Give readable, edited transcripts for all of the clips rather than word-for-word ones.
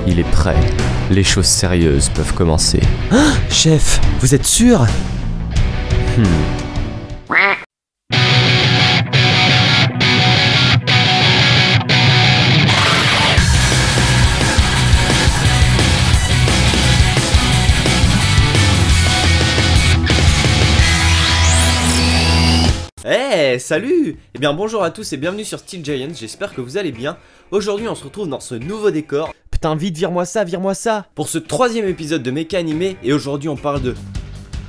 Il est prêt. Les choses sérieuses peuvent commencer. Ah, chef, vous êtes sûr? Hey, salut! Eh bien bonjour à tous et bienvenue sur Steel Giants, j'espère que vous allez bien. Aujourd'hui on se retrouve dans ce nouveau décor. Putain vite, vire-moi ça! Pour ce troisième épisode de Mecha Animé, et aujourd'hui on parle de...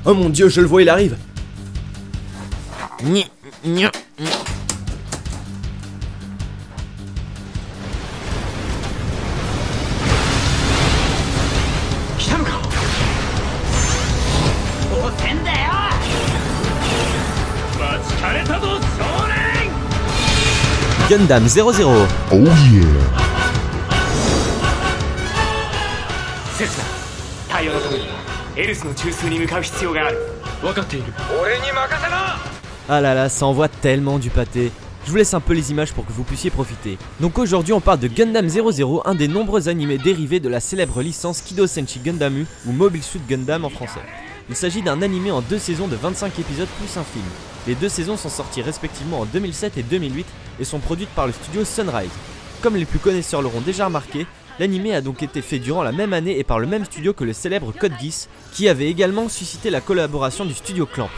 Oh mon dieu, je le vois, il arrive! Gundam 00. Oh yeah. セスナ、対応のためにエルスの中枢に向かう必要がある。分かっている。俺に任せな。 Ah là là, ça envoie tellement du pâté. Je vous laisse un peu les images pour que vous puissiez profiter. Donc aujourd'hui on parle de Gundam 00, un des nombreux animés dérivés de la célèbre licence Kido Senshi Gundam ou Mobile Suit Gundam en français. Il s'agit d'un animé en 2 saisons de 25 épisodes plus un film. Les 2 saisons sont sorties respectivement en 2007 et 2008 et sont produites par le studio Sunrise. Comme les plus connaisseurs l'auront déjà remarqué, l'animé a donc été fait durant la même année et par le même studio que le célèbre Code Geass, qui avait également suscité la collaboration du studio Clamp.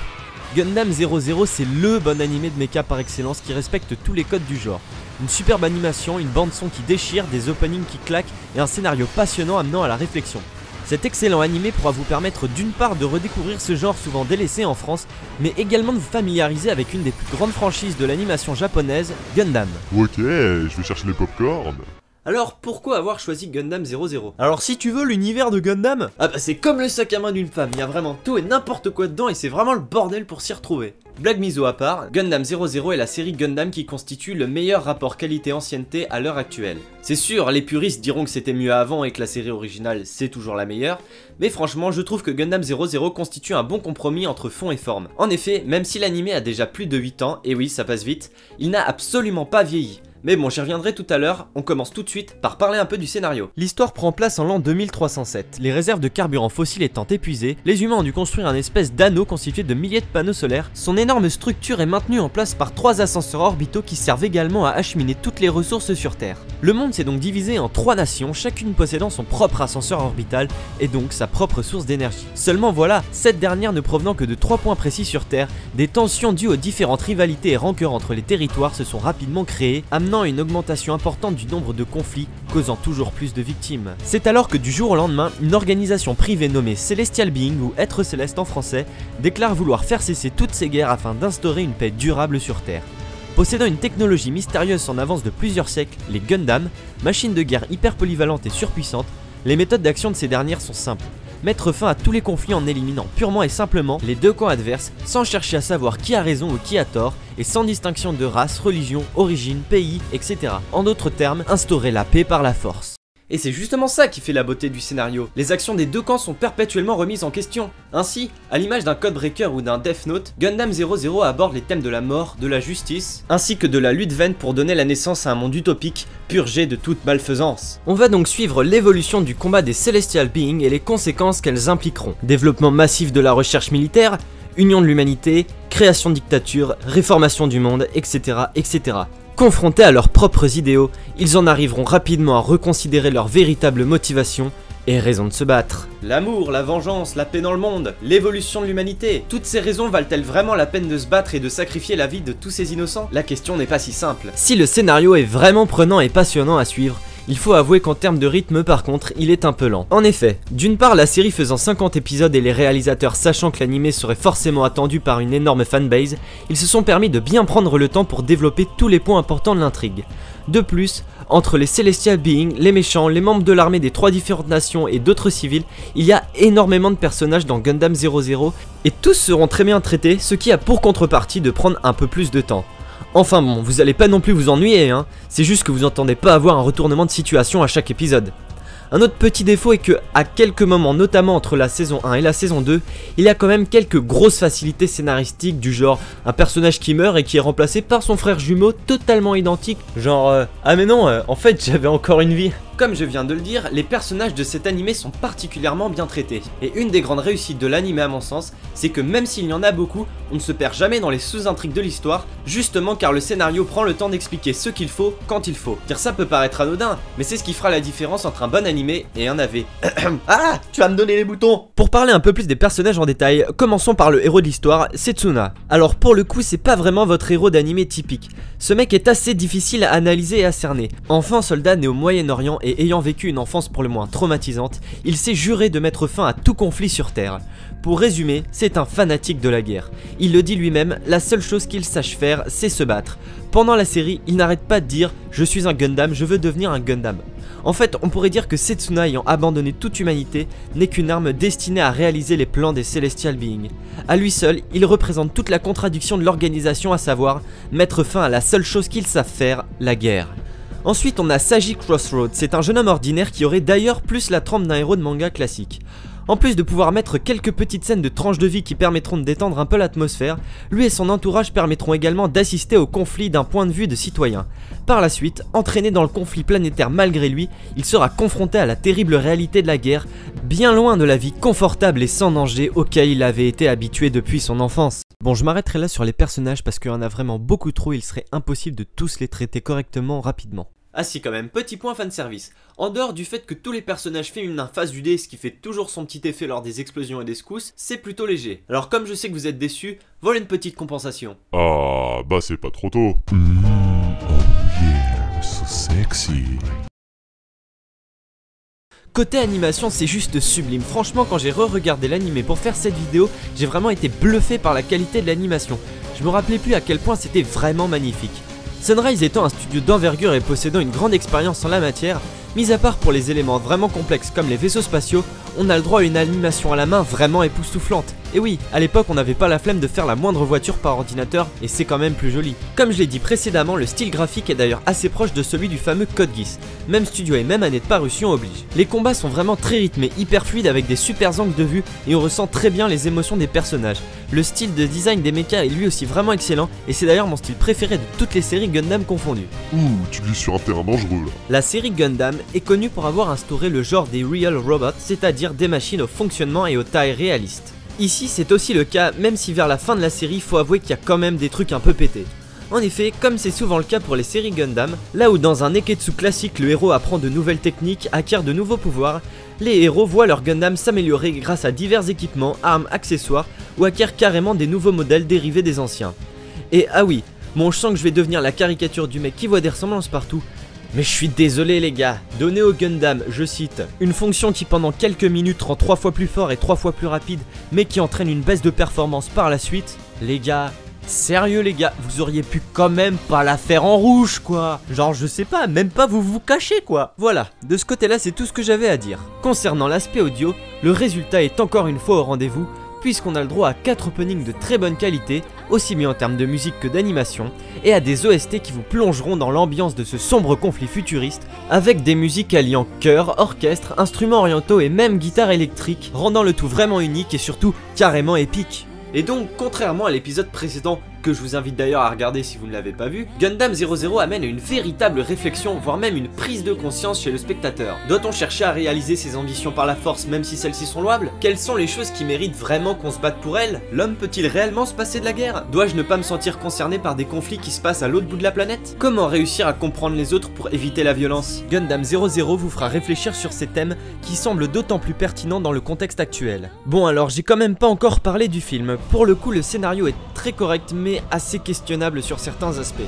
Gundam 00, c'est le bon animé de mecha par excellence qui respecte tous les codes du genre. Une superbe animation, une bande son qui déchire, des openings qui claquent et un scénario passionnant amenant à la réflexion. Cet excellent animé pourra vous permettre d'une part de redécouvrir ce genre souvent délaissé en France, mais également de vous familiariser avec une des plus grandes franchises de l'animation japonaise, Gundam. Ok, je vais chercher les popcorn. Alors pourquoi avoir choisi Gundam 00? Alors si tu veux l'univers de Gundam, ah bah c'est comme le sac à main d'une femme, il y a vraiment tout et n'importe quoi dedans et c'est vraiment le bordel pour s'y retrouver. Blague miso à part, Gundam 00 est la série Gundam qui constitue le meilleur rapport qualité-ancienneté à l'heure actuelle. C'est sûr, les puristes diront que c'était mieux avant et que la série originale c'est toujours la meilleure, mais franchement je trouve que Gundam 00 constitue un bon compromis entre fond et forme. En effet, même si l'animé a déjà plus de 8 ans, et oui ça passe vite, il n'a absolument pas vieilli. Mais bon, j'y reviendrai tout à l'heure, on commence tout de suite par parler un peu du scénario. L'histoire prend place en l'an 2307, les réserves de carburant fossile étant épuisées, les humains ont dû construire un espèce d'anneau constitué de milliers de panneaux solaires. Son énorme structure est maintenue en place par 3 ascenseurs orbitaux qui servent également à acheminer toutes les ressources sur Terre. Le monde s'est donc divisé en 3 nations, chacune possédant son propre ascenseur orbital et donc sa propre source d'énergie. Seulement voilà, cette dernière ne provenant que de 3 points précis sur Terre, des tensions dues aux différentes rivalités et rancœurs entre les territoires se sont rapidement créées, amenant une augmentation importante du nombre de conflits, causant toujours plus de victimes. C'est alors que du jour au lendemain, une organisation privée nommée Celestial Being ou Être Céleste en français, déclare vouloir faire cesser toutes ces guerres afin d'instaurer une paix durable sur Terre. Possédant une technologie mystérieuse en avance de plusieurs siècles, les Gundam, machines de guerre hyper polyvalentes et surpuissantes, les méthodes d'action de ces dernières sont simples. Mettre fin à tous les conflits en éliminant purement et simplement les 2 camps adverses sans chercher à savoir qui a raison ou qui a tort et sans distinction de race, religion, origine, pays, etc. En d'autres termes, instaurer la paix par la force. Et c'est justement ça qui fait la beauté du scénario. Les actions des 2 camps sont perpétuellement remises en question. Ainsi, à l'image d'un Codebreaker ou d'un Death Note, Gundam 00 aborde les thèmes de la mort, de la justice, ainsi que de la lutte vaine pour donner la naissance à un monde utopique, purgé de toute malfaisance. On va donc suivre l'évolution du combat des Celestial Beings et les conséquences qu'elles impliqueront. Développement massif de la recherche militaire, union de l'humanité, création de dictature, réformation du monde, etc. etc. Confrontés à leurs propres idéaux, ils en arriveront rapidement à reconsidérer leur véritable motivation et raison de se battre. L'amour, la vengeance, la paix dans le monde, l'évolution de l'humanité, toutes ces raisons valent-elles vraiment la peine de se battre et de sacrifier la vie de tous ces innocents? La question n'est pas si simple. Si le scénario est vraiment prenant et passionnant à suivre, il faut avouer qu'en termes de rythme par contre, il est un peu lent. En effet, d'une part la série faisant 50 épisodes et les réalisateurs sachant que l'animé serait forcément attendu par une énorme fanbase, ils se sont permis de bien prendre le temps pour développer tous les points importants de l'intrigue. De plus, entre les Celestial Beings, les méchants, les membres de l'armée des 3 différentes nations et d'autres civils, il y a énormément de personnages dans Gundam 00 et tous seront très bien traités, ce qui a pour contrepartie de prendre un peu plus de temps. Enfin bon, vous allez pas non plus vous ennuyer hein, c'est juste que vous entendez pas avoir un retournement de situation à chaque épisode. Un autre petit défaut est que, à quelques moments, notamment entre la saison 1 et la saison 2, il y a quand même quelques grosses facilités scénaristiques du genre un personnage qui meurt et qui est remplacé par son frère jumeau totalement identique, genre ah mais non, en fait j'avais encore une vie. comme je viens de le dire, les personnages de cet animé sont particulièrement bien traités. Et une des grandes réussites de l'animé à mon sens, c'est que même s'il y en a beaucoup, on ne se perd jamais dans les sous-intrigues de l'histoire, justement car le scénario prend le temps d'expliquer ce qu'il faut quand il faut. Car ça peut paraître anodin, mais c'est ce qui fera la différence entre un bon animé et un AV. Ah, tu vas me donner les boutons! Pour parler un peu plus des personnages en détail, commençons par le héros de l'histoire, Setsuna. Alors pour le coup, c'est pas vraiment votre héros d'animé typique. Ce mec est assez difficile à analyser et à cerner. Enfant soldat né au Moyen-Orient et ayant vécu une enfance pour le moins traumatisante, il s'est juré de mettre fin à tout conflit sur Terre. Pour résumer, c'est un fanatique de la guerre. Il le dit lui-même, la seule chose qu'il sache faire, c'est se battre. Pendant la série, il n'arrête pas de dire « Je suis un Gundam, je veux devenir un Gundam ». En fait, on pourrait dire que Setsuna ayant abandonné toute humanité n'est qu'une arme destinée à réaliser les plans des Celestial Beings. À lui seul, il représente toute la contradiction de l'organisation, à savoir mettre fin à la seule chose qu'ils savent faire, la guerre. Ensuite, on a Saji Crossroads, c'est un jeune homme ordinaire qui aurait d'ailleurs plus la trempe d'un héros de manga classique. En plus de pouvoir mettre quelques petites scènes de tranches de vie qui permettront de détendre un peu l'atmosphère, lui et son entourage permettront également d'assister au conflit d'un point de vue de citoyen. Par la suite, entraîné dans le conflit planétaire malgré lui, il sera confronté à la terrible réalité de la guerre, bien loin de la vie confortable et sans danger auquel il avait été habitué depuis son enfance. Bon, je m'arrêterai là sur les personnages parce qu'il y en a vraiment beaucoup trop, il serait impossible de tous les traiter correctement rapidement. Ah si quand même, petit point fanservice. En dehors du fait que tous les personnages féminins fassent du dé, ce qui fait toujours son petit effet lors des explosions et des secousses, c'est plutôt léger. Alors comme je sais que vous êtes déçus, voilà une petite compensation. Ah, bah c'est pas trop tôt. Oh yeah, so sexy. Côté animation, c'est juste sublime. Franchement, quand j'ai re-regardé l'animé pour faire cette vidéo, j'ai vraiment été bluffé par la qualité de l'animation. Je me rappelais plus à quel point c'était vraiment magnifique. Sunrise étant un studio d'envergure et possédant une grande expérience en la matière, mis à part pour les éléments vraiment complexes comme les vaisseaux spatiaux, on a le droit à une animation à la main vraiment époustouflante. Et oui, à l'époque on n'avait pas la flemme de faire la moindre voiture par ordinateur et c'est quand même plus joli. Comme je l'ai dit précédemment, le style graphique est d'ailleurs assez proche de celui du fameux Code Geass. Même studio et même année de parution oblige. Les combats sont vraiment très rythmés, hyper fluides avec des super angles de vue et on ressent très bien les émotions des personnages. Le style de design des mechas est lui aussi vraiment excellent et c'est d'ailleurs mon style préféré de toutes les séries Gundam confondues. Ouh, tu glisses sur un terrain dangereux là. La série Gundam est connue pour avoir instauré le genre des Real Robots, c'est-à-dire des machines au fonctionnement et aux tailles réalistes. Ici c'est aussi le cas, même si vers la fin de la série faut avouer qu'il y a quand même des trucs un peu pétés. En effet, comme c'est souvent le cas pour les séries Gundam, là où dans un Neketsu classique le héros apprend de nouvelles techniques, acquiert de nouveaux pouvoirs, les héros voient leur Gundam s'améliorer grâce à divers équipements, armes, accessoires ou acquièrent carrément des nouveaux modèles dérivés des anciens. Et ah oui, bon je sens que je vais devenir la caricature du mec qui voit des ressemblances partout, mais je suis désolé les gars, donner au Gundam, je cite, une fonction qui pendant quelques minutes rend 3 fois plus fort et 3 fois plus rapide, mais qui entraîne une baisse de performance par la suite, les gars, sérieux les gars, vous auriez pu quand même pas la faire en rouge quoi. Genre je sais pas, même pas vous cachez quoi. Voilà, de ce côté là c'est tout ce que j'avais à dire. Concernant l'aspect audio, le résultat est encore une fois au rendez-vous, puisqu'on a le droit à 4 openings de très bonne qualité, aussi bien en termes de musique que d'animation, et à des OST qui vous plongeront dans l'ambiance de ce sombre conflit futuriste, avec des musiques alliant chœur, orchestre, instruments orientaux et même guitare électrique, rendant le tout vraiment unique et surtout carrément épique. Et donc, contrairement à l'épisode précédent, que je vous invite d'ailleurs à regarder si vous ne l'avez pas vu, Gundam 00 amène à une véritable réflexion, voire même une prise de conscience chez le spectateur. Doit-on chercher à réaliser ses ambitions par la force même si celles-ci sont louables? Quelles sont les choses qui méritent vraiment qu'on se batte pour elles? L'homme peut-il réellement se passer de la guerre? Dois-je ne pas me sentir concerné par des conflits qui se passent à l'autre bout de la planète? Comment réussir à comprendre les autres pour éviter la violence? Gundam 00 vous fera réfléchir sur ces thèmes qui semblent d'autant plus pertinents dans le contexte actuel. Bon alors j'ai quand même pas encore parlé du film. Pour le coup le scénario est très correct mais assez questionnable sur certains aspects.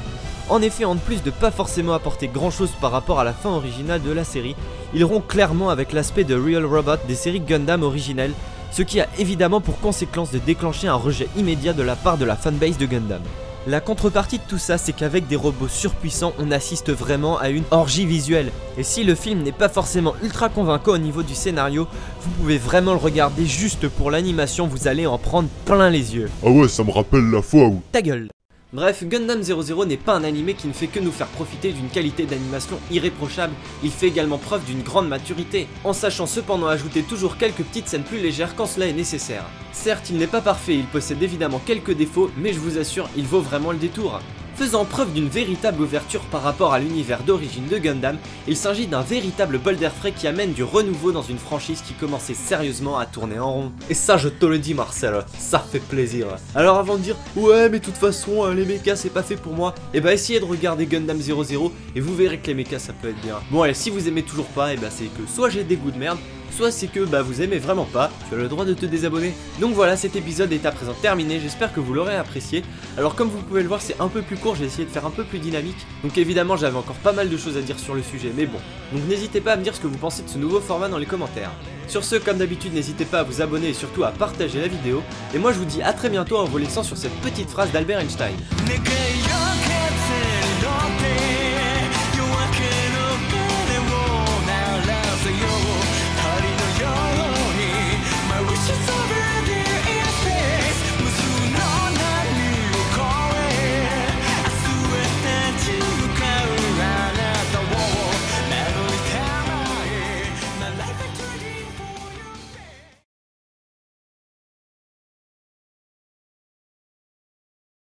En effet, en plus de pas forcément apporter grand chose par rapport à la fin originale de la série, ils rompt clairement avec l'aspect de Real Robot des séries Gundam originelles, ce qui a évidemment pour conséquence de déclencher un rejet immédiat de la part de la fanbase de Gundam. La contrepartie de tout ça, c'est qu'avec des robots surpuissants, on assiste vraiment à une orgie visuelle. Et si le film n'est pas forcément ultra convaincant au niveau du scénario, vous pouvez vraiment le regarder juste pour l'animation, vous allez en prendre plein les yeux. Ah ouais, ça me rappelle la fois où... Ta gueule. Bref, Gundam 00 n'est pas un animé qui ne fait que nous faire profiter d'une qualité d'animation irréprochable, il fait également preuve d'une grande maturité, en sachant cependant ajouter toujours quelques petites scènes plus légères quand cela est nécessaire. Certes, il n'est pas parfait, il possède évidemment quelques défauts, mais je vous assure, il vaut vraiment le détour. Faisant preuve d'une véritable ouverture par rapport à l'univers d'origine de Gundam, il s'agit d'un véritable bol d'air frais qui amène du renouveau dans une franchise qui commençait sérieusement à tourner en rond. Et ça je te le dis Marcel, ça fait plaisir. Alors avant de dire ouais mais de toute façon les mechas c'est pas fait pour moi, et bah essayez de regarder Gundam 00 et vous verrez que les mechas ça peut être bien. Bon allez, si vous aimez toujours pas, et bah c'est que soit j'ai des goûts de merde, soit c'est que bah vous aimez vraiment pas, tu as le droit de te désabonner. Donc voilà, cet épisode est à présent terminé, j'espère que vous l'aurez apprécié. Alors comme vous pouvez le voir, c'est un peu plus court, j'ai essayé de faire un peu plus dynamique. Donc évidemment j'avais encore pas mal de choses à dire sur le sujet, mais bon. Donc n'hésitez pas à me dire ce que vous pensez de ce nouveau format dans les commentaires. Sur ce, comme d'habitude, n'hésitez pas à vous abonner et surtout à partager la vidéo. Et moi je vous dis à très bientôt en vous laissant sur cette petite phrase d'Albert Einstein.